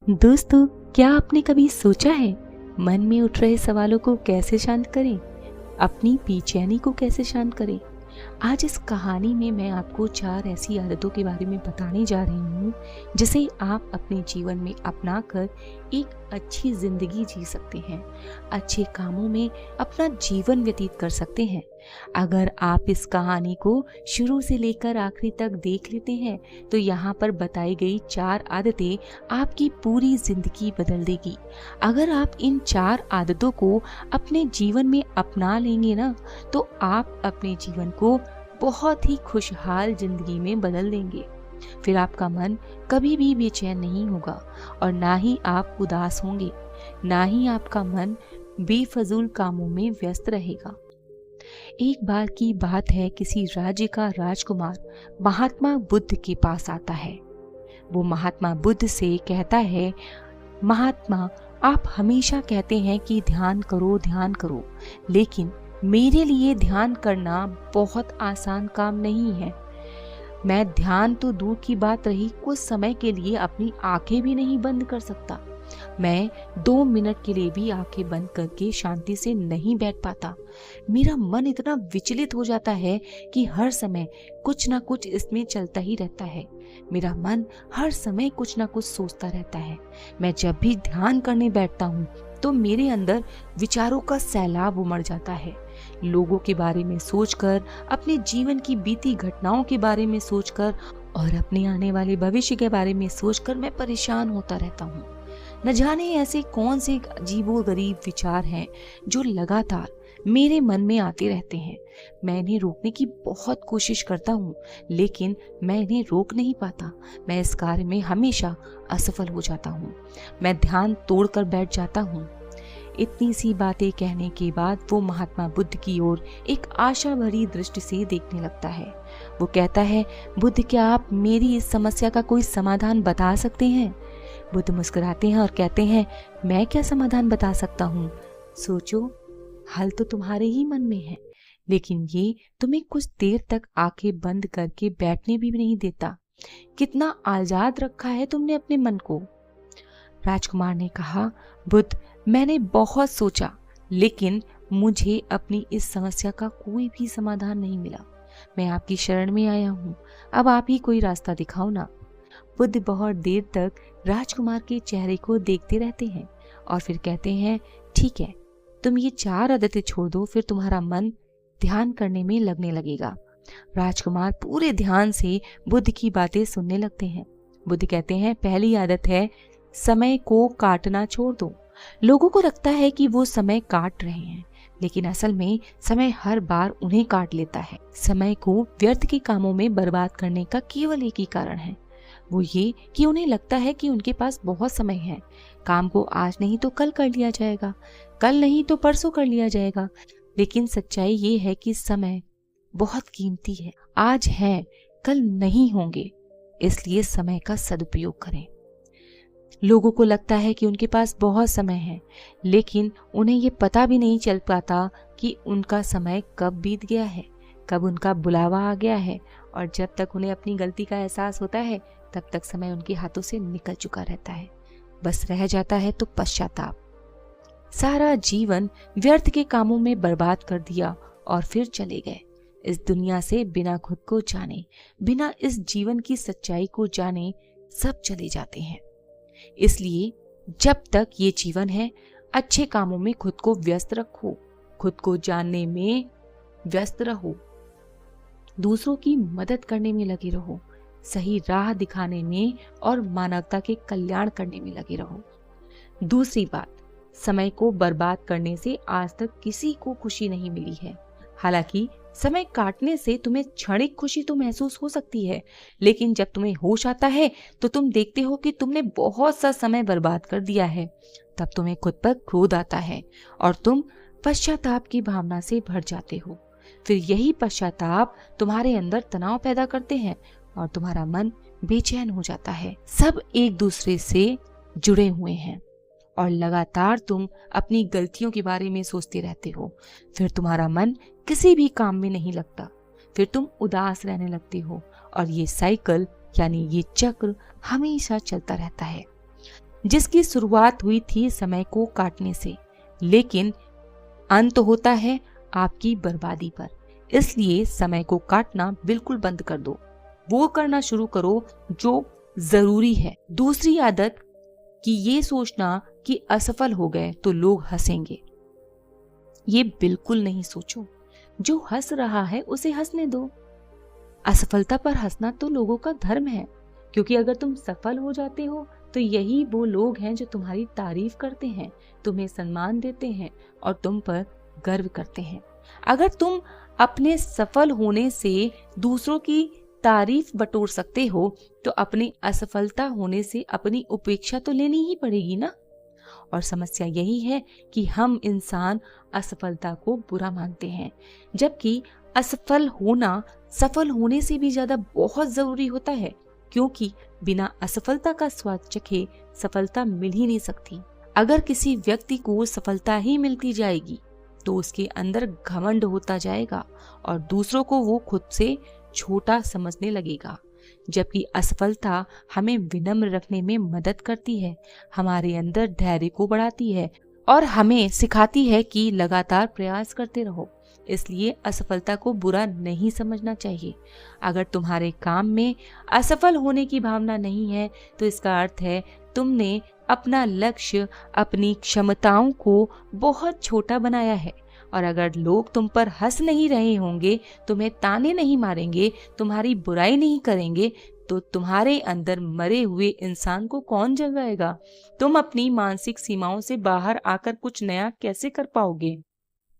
दोस्तों, क्या आपने कभी सोचा है मन में उठ रहे सवालों को कैसे शांत करें? अपनी बेचैनी को कैसे शांत करें? आज इस कहानी में मैं आपको 4 ऐसी आदतों के बारे में बताने जा रही हूँ जिसे आप अपने जीवन में अपनाकर एक अच्छी जिंदगी जी सकते हैं, अच्छे कामों में अपना जीवन व्यतीत कर सकते हैं। अगर आप इस कहानी को शुरू से लेकर आखिरी तक देख लेते हैं तो यहाँ पर बताई गई 4 आदतें आपकी पूरी जिंदगी बदल देगी। अगर आप इन 4 आदतों को अपने जीवन में अपना लेंगे ना, तो आप अपने जीवन को बहुत ही खुशहाल जिंदगी में बदल देंगे। फिर आपका मन कभी भी बेचैन नहीं होगा और ना ही आप उदास होंगे, ना ही आपका मन बेफजूल कामों में व्यस्त रहेगा। एक बार की बात है, किसी राज्य का राजकुमार महात्मा बुद्ध के पास आता है। वो महात्मा बुद्ध से कहता है, महात्मा, आप हमेशा कहते हैं कि ध्यान करो, लेकिन मेरे लिए ध्यान करना बहुत आसान काम नहीं है। मैं ध्यान तो दूर की बात रही, कुछ समय के लिए अपनी आंखें भी नहीं बंद कर सकता। मैं 2 मिनट के लिए भी आंखें बंद करके शांति से नहीं बैठ पाता। मेरा मन इतना विचलित हो जाता है कि हर समय कुछ ना कुछ इसमें चलता ही रहता है। मेरा मन हर समय कुछ ना कुछ सोचता रहता है। मैं जब भी ध्यान करने बैठता हूँ तो मेरे अंदर विचारों का सैलाब उमड़ जाता है। लोगों के बारे में सोचकर, अपने जीवन की बीती घटनाओं के बारे में सोचकर और अपने आने वाले भविष्य के बारे में सोचकर मैं परेशान होता रहता हूँ। न जाने ऐसे कौन से अजीबोगरीब विचार हैं जो लगातार मेरे मन में आते रहते हैं। मैं इन्हें रोकने की बहुत कोशिश करता हूँ, लेकिन मैं इन्हें रोक नहीं पाता। मैं इस कार्य में हमेशा असफल हो जाता हूँ। मैं ध्यान तोड़कर बैठ जाता हूँ। इतनी सी बातें कहने के बाद वो महात्मा बुद्ध की ओर एक आशा भरी दृष्टि से देखने लगता है। वो कहता है, बुद्ध, क्या आप मेरी इस समस्या का कोई समाधान बता सकते हैं? बुद्ध मुस्कुराते हैं और कहते हैं, मैं क्या समाधान बता सकता हूँ? सोचो, हल तो तुम्हारे ही मन में है, लेकिन ये तुम्हें कुछ देर तक आंखें बंद करके बैठने भी नहीं देता। कितना आजाद रखा है तुमने अपने मन को। राजकुमार ने कहा, बुद्ध, मैंने बहुत सोचा, लेकिन मुझे अपनी इस समस्या का कोई भी समाधान नहीं मिला। मैं आपकी शरण में आया हूँ, अब आप ही कोई रास्ता दिखाओ ना। बुद्ध बहुत देर तक राजकुमार के चेहरे को देखते रहते हैं और फिर कहते हैं, ठीक है, तुम ये 4 आदतें छोड़ दो, फिर तुम्हारा मन ध्यान करने में लगने लगेगा। राजकुमार पूरे ध्यान से बुद्ध की बातें सुनने लगते हैं। बुद्ध कहते हैं, पहली आदत है, समय को काटना छोड़ दो। लोगों को लगता है कि वो समय काट रहे हैं, लेकिन असल में समय हर बार उन्हें काट लेता है। समय को व्यर्थ के कामों में बर्बाद करने का केवल एक ही कारण है, वो ये कि उन्हें लगता है कि उनके पास बहुत समय है। काम को आज नहीं तो कल कर लिया जाएगा, कल नहीं तो परसों कर लिया जाएगा। लेकिन सच्चाई ये है कि समय बहुत कीमती है। आज है, कल नहीं होंगे, इसलिए समय का सदुपयोग करें। लोगों को लगता है कि उनके पास बहुत समय है, लेकिन उन्हें ये पता भी नहीं चल पाता कि उनका समय कब बीत गया है, कब उनका बुलावा आ गया है। और जब तक उन्हें अपनी गलती का एहसास होता है, तब तक समय उनके हाथों से निकल चुका रहता है। बस रह जाता है तो पश्चाताप। सारा जीवन व्यर्थ के कामों में बर्बाद कर दिया और फिर चले गए इस दुनिया से बिना खुद को जाने, बिना इस जीवन की सच्चाई को जाने। सब चले जाते हैं। इसलिए जब तक ये जीवन है, अच्छे कामों में खुद को व्यस्त रखो, खुद को जानने में व्यस्त रहो, दूसरों की मदद करने में लगे रहो, सही राह दिखाने में और मानवता के कल्याण करने में लगे रहो। दूसरी बात, समय को बर्बाद करने से आज तक किसी को खुशी नहीं मिली है। हालांकि समय काटने से तुम्हें क्षणिक खुशी तो महसूस हो सकती है, लेकिन जब तुम्हें होश आता है तो तुम देखते हो कि तुमने बहुत सा समय बर्बाद कर दिया है। तब तुम्हें खुद पर क्रोध आता है और तुम पश्चाताप की भावना से भर जाते हो। फिर यही पश्चाताप तुम्हारे अंदर तनाव पैदा करते हैं और तुम्हारा मन बेचैन हो जाता है। सब एक दूसरे से जुड़े हुए हैं और लगातार तुम अपनी गलतियों के बारे में सोचते रहते हो। फिर तुम्हारा मन किसी भी काम में नहीं लगता, फिर तुम उदास रहने लगते हो और ये साइकिल यानी ये चक्र हमेशा चलता रहता है। जिसकी शुरुआत हुई थी समय को काटने से, लेकिन अंत होता है आपकी बर्बादी पर। इसलिए समय को काटना बिल्कुल बंद कर दो, वो करना शुरू करो जो जरूरी है। दूसरी आदत कि ये सोचना कि असफल हो गए तो लोग हंसेंगे, ये बिल्कुल नहीं सोचो। जो हंस रहा है उसे हंसने दो। असफलता पर हंसना तो लोगों का धर्म है, क्योंकि अगर तुम सफल हो जाते हो तो यही वो लोग हैं जो तुम्हारी तारीफ करते हैं, तुम्हें सम्मान देते हैं और तुम पर गर्व करते हैं। अगर तुम अपने सफल होने से दूसरों की तारीफ बटोर सकते हो तो अपनी असफलता होने से अपनी उपेक्षा तो लेनी ही पड़ेगी ना। और समस्या यही है कि हम इंसान असफलता को बुरा मानते हैं, जबकि असफल होना सफल होने से भी ज्यादा बहुत जरूरी होता है, क्योंकि बिना असफलता का स्वाद चखे सफलता मिल ही नहीं सकती। अगर किसी व्यक्ति को सफलता ही मिलती जाएगी तो उसके अंदर घमंड होता जाएगा और दूसरों को वो खुद से छोटा समझने लगेगा, जबकि असफलता हमें विनम्र रखने में मदद करती है, हमारे अंदर धैर्य को बढ़ाती है और हमें सिखाती है कि लगातार प्रयास करते रहो। इसलिए असफलता को बुरा नहीं समझना चाहिए। अगर तुम्हारे काम में असफल होने की भावना नहीं है तो इसका अर्थ है तुमने अपना लक्ष्य, अपनी क्षमताओं को बहुत छोटा बनाया है। और अगर लोग तुम पर हंस नहीं रहे होंगे, तुम्हें ताने नहीं मारेंगे, तुम्हारी बुराई नहीं करेंगे, तो तुम्हारे अंदर मरे हुए इंसान को कौन जगाएगा? तुम अपनी मानसिक सीमाओं से बाहर आकर कुछ नया कैसे कर पाओगे?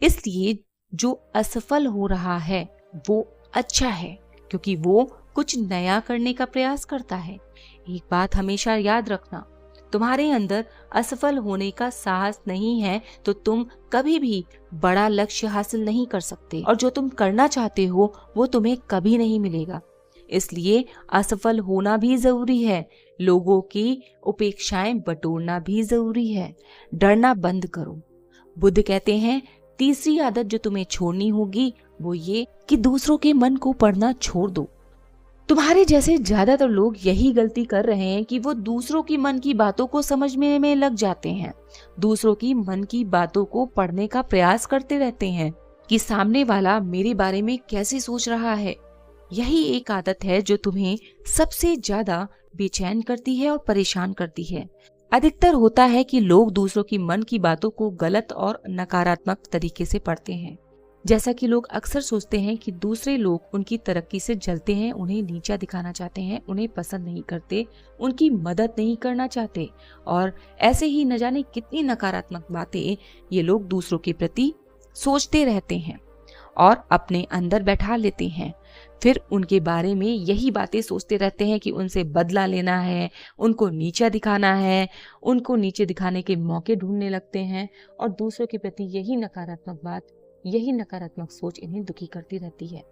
इसलिए जो असफल हो रहा है वो अच्छा है, क्योंकि वो कुछ नया करने का प्रयास करता है। एक बात हमेशा याद रखना, तुम्हारे अंदर असफल होने का साहस नहीं है तो तुम कभी भी बड़ा लक्ष्य हासिल नहीं कर सकते, और जो तुम करना चाहते हो वो तुम्हें कभी नहीं मिलेगा। इसलिए असफल होना भी जरूरी है, लोगों की उपेक्षाएं बटोरना भी जरूरी है। डरना बंद करो। बुद्ध कहते हैं तीसरी आदत जो तुम्हें छोड़नी होगी वो ये कि दूसरों के मन को पढ़ना छोड़ दो। तुम्हारे जैसे ज्यादातर लोग यही गलती कर रहे हैं कि वो दूसरों की मन की बातों को समझने में लग जाते हैं, दूसरों की मन की बातों को पढ़ने का प्रयास करते रहते हैं कि सामने वाला मेरे बारे में कैसे सोच रहा है। यही एक आदत है जो तुम्हें सबसे ज्यादा बेचैन करती है और परेशान करती है। अधिकतर होता है कि लोग दूसरों की मन की बातों को गलत और नकारात्मक तरीके से पढ़ते हैं। जैसा कि लोग अक्सर सोचते हैं कि दूसरे लोग उनकी तरक्की से जलते हैं, उन्हें नीचा दिखाना चाहते हैं, उन्हें पसंद नहीं करते, उनकी मदद नहीं करना चाहते, और ऐसे ही न जाने कितनी नकारात्मक बातें ये लोग दूसरों के प्रति सोचते रहते हैं और अपने अंदर बैठा लेते हैं। फिर उनके बारे में यही बातें सोचते रहते हैं कि उनसे बदला लेना है, उनको नीचा दिखाना है, उनको नीचे दिखाने के मौके ढूंढने लगते हैं, और दूसरों के प्रति यही नकारात्मक बात, यही नकारात्मक सोच इन्हें दुखी करती रहती है।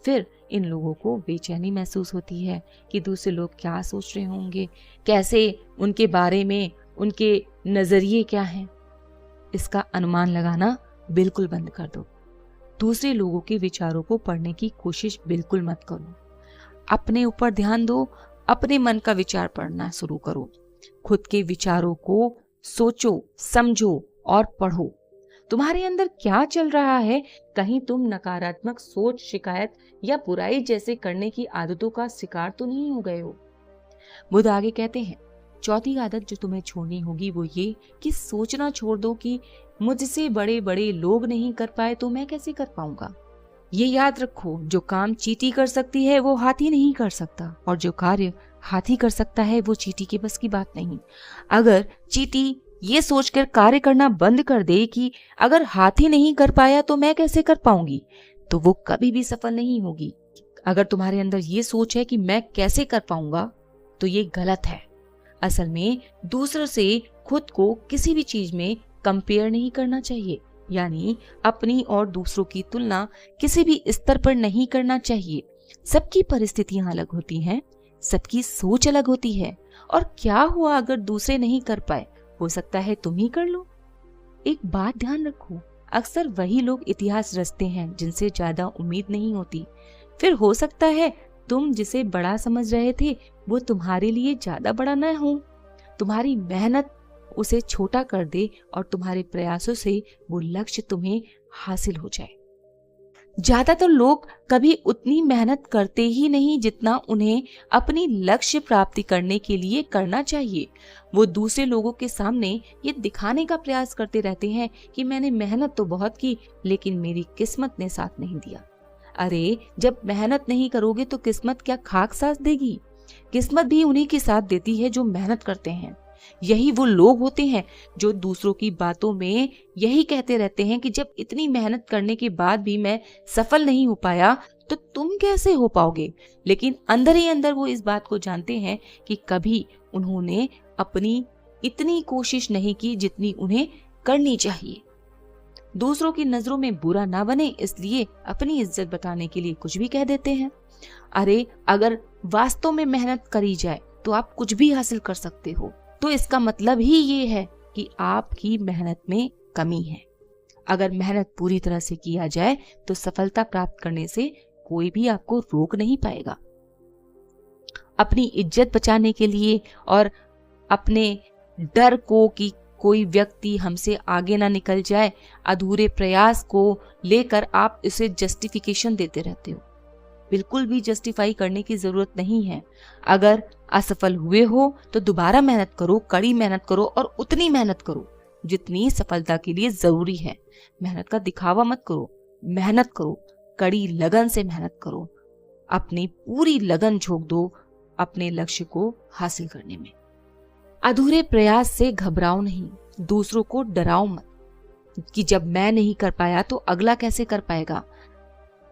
फिर इन लोगों को बेचैनी महसूस होती है कि दूसरे लोग क्या सोच रहे होंगे, कैसे उनके बारे में उनके नजरिए क्या हैं। इसका अनुमान लगाना बिल्कुल बंद कर दो। दूसरे लोगों के विचारों को पढ़ने की कोशिश बिल्कुल मत करो। अपने ऊपर ध्यान दो, अपने मन का विचार पढ़ना शुरू करो। खुद के विचारों को सोचो, समझो और पढ़ो। तुम्हारे अंदर क्या चल रहा है? कहीं तुम नकारात्मक सोच, शिकायत या बुराई जैसे करने की आदतों का शिकार तो नहीं हो गए हो? बुद्ध आगे कहते हैं चौथी आदत जो तुम्हें छोड़नी होगी वो ये कि सोचना छोड़ दो कि मुझसे बड़े बड़े लोग नहीं कर पाए तो मैं कैसे कर पाऊंगा। ये याद रखो, जो काम चींटी कर सकती है वो हाथी नहीं कर सकता, और जो कार्य हाथी कर सकता है वो चींटी के बस की बात नहीं। अगर चींटी ये सोचकर कार्य करना बंद कर दे कि अगर हाथी नहीं कर पाया तो मैं कैसे कर पाऊंगी, तो वो कभी भी सफल नहीं होगी। अगर तुम्हारे अंदर ये सोच है कि मैं कैसे कर पाऊंगा, तो ये गलत है। असल में दूसरों से खुद को किसी भी चीज में कंपेयर नहीं करना चाहिए, यानी अपनी और दूसरों की तुलना किसी भी स्तर पर नहीं करना चाहिए। सबकी परिस्थितियां अलग होती हैं, सबकी सोच अलग होती है, और क्या हुआ अगर दूसरे नहीं कर पाए, हो सकता है तुम ही कर लो। एक बात ध्यान रखो, अक्सर वही लोग इतिहास रचते हैं जिनसे ज्यादा उम्मीद नहीं होती। फिर हो सकता है तुम जिसे बड़ा समझ रहे थे वो तुम्हारे लिए ज्यादा बड़ा न हो। तुम्हारी मेहनत उसे छोटा कर दे और तुम्हारे प्रयासों से वो लक्ष्य तुम्हें हासिल हो जाए। ज्यादातर लोग कभी उतनी मेहनत करते ही नहीं जितना उन्हें अपनी लक्ष्य प्राप्ति करने के लिए करना चाहिए। वो दूसरे लोगों के सामने ये दिखाने का प्रयास करते रहते हैं कि मैंने मेहनत तो बहुत की, लेकिन मेरी किस्मत ने साथ नहीं दिया। अरे जब मेहनत नहीं करोगे तो किस्मत क्या खाक साथ देगी? किस्मत भी उन्हीं की साथ देती है जो मेहनत करते हैं। यही वो लोग होते हैं जो दूसरों की बातों में यही कहते रहते हैं कि जब इतनी मेहनत करने के बाद भी मैं सफल नहीं हो पाया तो तुम कैसे हो पाओगे। लेकिन अंदर ही अंदर वो इस बात को जानते हैं कि कभी उन्होंने अपनी इतनी कोशिश नहीं की जितनी उन्हें करनी चाहिए। दूसरों की नजरों में बुरा ना बने इसलिए अपनी इज्जत बचाने के लिए कुछ भी कह देते हैं। अरे अगर वास्तव में मेहनत करी जाए तो आप कुछ भी हासिल कर सकते हो, तो इसका मतलब ही ये है कि आपकी मेहनत में कमी है। अगर मेहनत पूरी तरह से किया जाए तो सफलता प्राप्त करने से कोई भी आपको रोक नहीं पाएगा। अपनी इज्जत बचाने के लिए और अपने डर को कि कोई व्यक्ति हमसे आगे ना निकल जाए, अधूरे प्रयास को लेकर आप इसे जस्टिफिकेशन देते रहते हो। बिल्कुल भी जस्टिफाई करने की जरूरत नहीं है। अगर असफल हुए हो तो दोबारा मेहनत करो, कड़ी मेहनत करो और उतनी मेहनत करो जितनी सफलता के लिए जरूरी है। मेहनत का दिखावा मत करो, मेहनत करो, कड़ी लगन से मेहनत करो, अपनी पूरी लगन झोंक दो अपने लक्ष्य को हासिल करने में। अधूरे प्रयास से घबराओ नहीं, दूसरों को डराओ मत कि जब मैं नहीं कर पाया तो अगला कैसे कर पाएगा।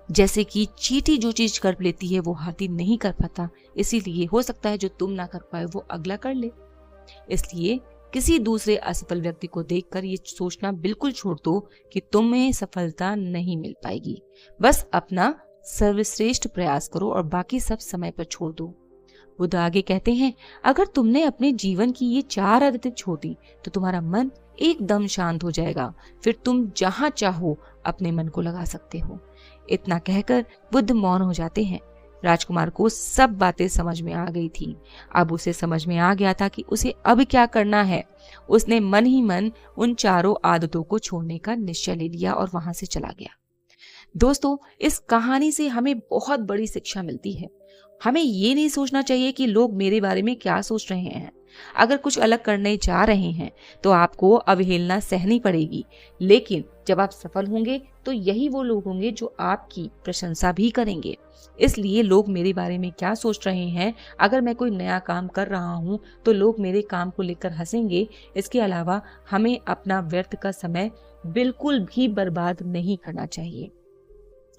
जैसे कि चींटी जो चीज कर लेती है वो हाथी नहीं कर पाता, इसीलिए हो सकता है जो तुम ना कर पाए वो अगला कर ले। इसलिए किसी दूसरे असफल व्यक्ति को देखकर ये सोचना बिल्कुल छोड़ दो कि तुम्हें सफलता नहीं मिल पाएगी। बस अपना सर्वश्रेष्ठ प्रयास करो और बाकी सब समय पर छोड़ दो। बुद्ध आगे कहते हैं, अगर तुमने अपने जीवन की ये 4 आदतें छोड़ दी तो तुम्हारा मन एकदम शांत हो जाएगा, फिर तुम जहां चाहो अपने मन को लगा सकते हो। इतना कहकर बुद्ध मौन हो जाते हैं। राजकुमार को सब बातें समझ में आ गई थी। अब उसे समझ में आ गया था कि उसे अब क्या करना है। उसने मन ही मन उन 4 आदतों को छोड़ने का निश्चय ले लिया और वहां से चला गया। दोस्तों, इस कहानी से हमें बहुत बड़ी शिक्षा मिलती है। हमें ये नहीं सोचना चाहिए कि लोग मेरे बारे में क्या सोच रहे हैं। अगर कुछ अलग करने जा रहे हैं तो आपको अवहेलना सहनी पड़ेगी, लेकिन जब आप सफल होंगे तो यही वो लोग होंगे जो आपकी प्रशंसा भी करेंगे। इसलिए लोग मेरे बारे में क्या सोच रहे हैं, अगर मैं कोई नया काम कर रहा हूं तो लोग मेरे काम को लेकर हंसेंगे। इसके अलावा हमें अपना व्यर्थ का समय बिल्कुल भी बर्बाद नहीं करना चाहिए।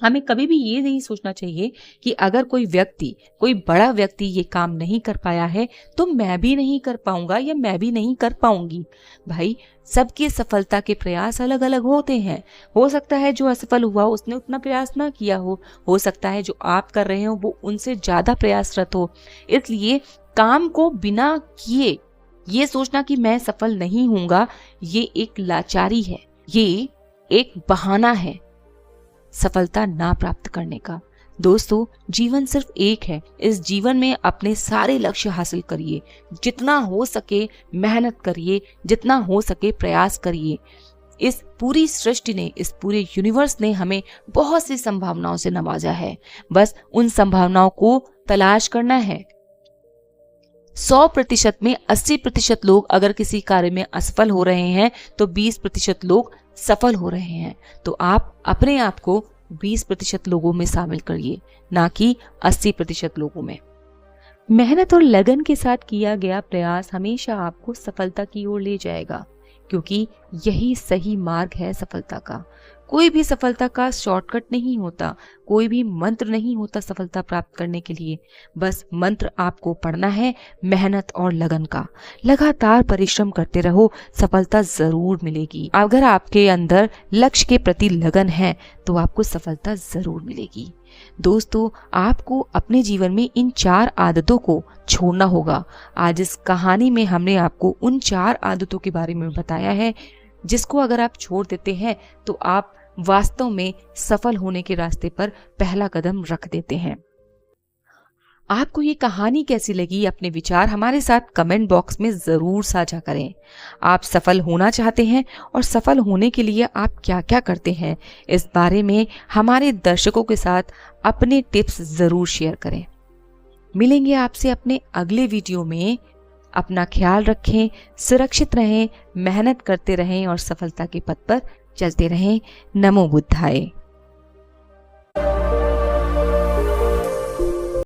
हमें कभी भी ये नहीं सोचना चाहिए कि अगर कोई बड़ा व्यक्ति ये काम नहीं कर पाया है तो मैं भी नहीं कर पाऊंगा या मैं भी नहीं कर पाऊंगी। भाई, सबके सफलता के प्रयास अलग अलग होते हैं। हो सकता है जो असफल हुआ उसने उतना प्रयास ना किया हो सकता है जो आप कर रहे हो वो उनसे ज्यादा प्रयासरत हो। इसलिए काम को बिना किए ये सोचना कि मैं सफल नहीं होऊंगा, ये एक लाचारी है, ये एक बहाना है सफलता ना प्राप्त करने का। दोस्तों, जीवन सिर्फ एक है। इस जीवन में अपने सारे लक्ष्य हासिल करिए, जितना हो सके मेहनत करिए, जितना हो सके प्रयास करिए। इस पूरी सृष्टि ने, इस पूरे यूनिवर्स ने हमें बहुत सी संभावनाओं से नवाजा है। बस उन संभावनाओं को तलाश करना है। 100% में 80% लोग अगर किसी कार्य में असफल हो रहे हैं तो 20% लोग सफल हो रहे हैं। तो आप अपने आप को 20% लोगों में शामिल करिए, ना कि 80% लोगों में। मेहनत और लगन के साथ किया गया प्रयास हमेशा आपको सफलता की ओर ले जाएगा, क्योंकि यही सही मार्ग है सफलता का। कोई भी सफलता का शॉर्टकट नहीं होता, कोई भी मंत्र नहीं होता सफलता प्राप्त करने के लिए। बस मंत्र आपको पढ़ना है मेहनत और लगन का। लगातार परिश्रम करते रहो, सफलता जरूर मिलेगी। अगर आपके अंदर लक्ष्य के प्रति लगन है तो आपको सफलता जरूर मिलेगी। दोस्तों, आपको अपने जीवन में इन 4 आदतों को छोड़ना होगा। आज इस कहानी में हमने आपको उन 4 आदतों के बारे में बताया है जिसको अगर आप छोड़ देते हैं तो आप वास्तव में सफल होने के रास्ते पर पहला कदम रख देते हैं। आपको ये कहानी कैसी लगी? अपने विचार हमारे साथ कमेंट बॉक्स में ज़रूर साझा करें। आप सफल होना चाहते हैं और सफल होने के लिए आप क्या-क्या करते हैं, इस बारे में हमारे दर्शकों के साथ अपने टिप्स ज़रूर शेयर करें। मिलेंगे आपसे अपने अगले वीडियो में। अपना ख्याल रखें, सुरक्षित रहें, मेहनत करते रहें और सफलता के पथ पर चलते रहें। नमो बुद्धाय।